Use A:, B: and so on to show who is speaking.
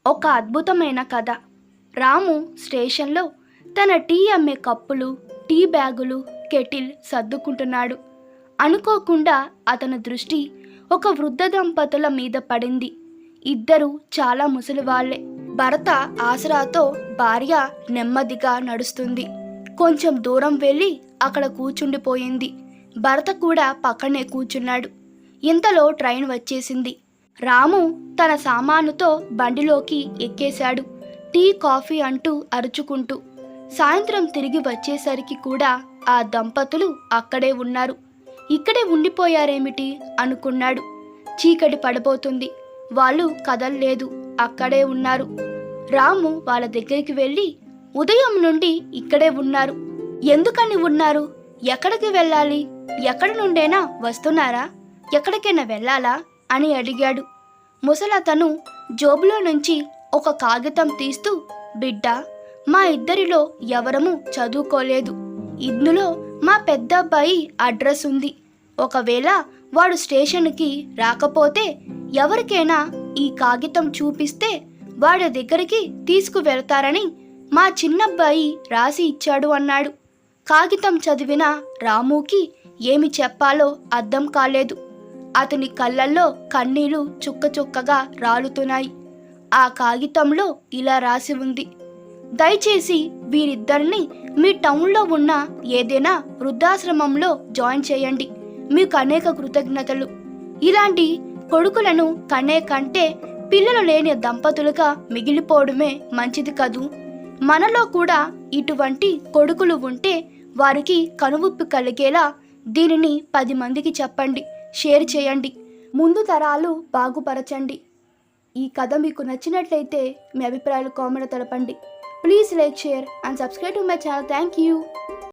A: ఒక అద్భుతమైన కథ. రాము స్టేషన్లో తన టీ అమ్మే కప్పులు, టీ బ్యాగులు, కెటిల్ సర్దుకుంటున్నాడు. అనుకోకుండా అతని దృష్టి ఒక వృద్ధ దంపతుల మీద పడింది. ఇద్దరు చాలా ముసలివాళ్లే. భర్త ఆసరాతో భార్య నెమ్మదిగా నడుస్తుంది. కొంచెం దూరం వెళ్ళి అక్కడ కూర్చుండిపోయింది. భర్త కూడా పక్కనే కూర్చున్నాడు. ఇంతలో ట్రైన్ వచ్చేసింది. రాము తన సామానుతో బండిలోకి ఎక్కేశాడు, టీ కాఫీ అంటూ అరుచుకుంటూ. సాయంత్రం తిరిగి వచ్చేసరికి కూడా ఆ దంపతులు అక్కడే ఉన్నారు. ఇక్కడే ఉండిపోయారేమిటి అనుకున్నాడు. చీకటి పడబోతుంది, వాళ్ళు కదల్లేదు, అక్కడే ఉన్నారు. రాము వాళ్ళ దగ్గరికి వెళ్ళి, ఉదయం నుండి ఇక్కడే ఉన్నారు, ఎందుకని ఉన్నారు? ఎక్కడికి వెళ్ళాలి? ఎక్కడి నుండైనా వస్తున్నారా? ఎక్కడికైనా వెళ్ళాలా అని అడిగాడు. ముసలతను జోబులో నుంచి ఒక కాగితం తీస్తూ, బిడ్డ, మా ఇద్దరిలో ఎవరము చదువుకోలేదు. ఇందులో మా పెద్ద అబ్బాయి అడ్రస్ ఉంది. ఒకవేళ వాడు స్టేషన్కి రాకపోతే ఎవరికైనా ఈ కాగితం చూపిస్తే వాడి దగ్గరికి తీసుకువెళ్తారని మా చిన్నబ్బాయి రాసి ఇచ్చాడు అన్నాడు. కాగితం చదివిన రాముకి ఏమి చెప్పాలో అర్థం కాలేదు. అతని కళ్ళల్లో కన్నీళ్లు చుక్కచుక్కగా రాలుతున్నాయి. ఆ కాగితంలో ఇలా రాసి ఉంది, దయచేసి వీరిద్దరిని మీ టౌన్లో ఉన్న ఏదైనా వృద్ధాశ్రమంలో జాయిన్ చేయండి. మీకు అనేక కృతజ్ఞతలు. ఇలాంటి కొడుకులను కనే కంటే పిల్లలు లేని దంపతులుగా మిగిలిపోవడమే మంచిది కదూ. మనలో కూడా ఇటువంటి కొడుకులు ఉంటే వారికి కనువిప్పు కలిగేలా దీనిని 10 మందికి చెప్పండి, షేర్ చేయండి, ముందు తరాలు బాగుపరచండి. ఈ కథ మీకు నచ్చినట్లయితే మీ అభిప్రాయాలు కామెంట్ తెలపండి. Please like, share and subscribe to my channel. Thank you.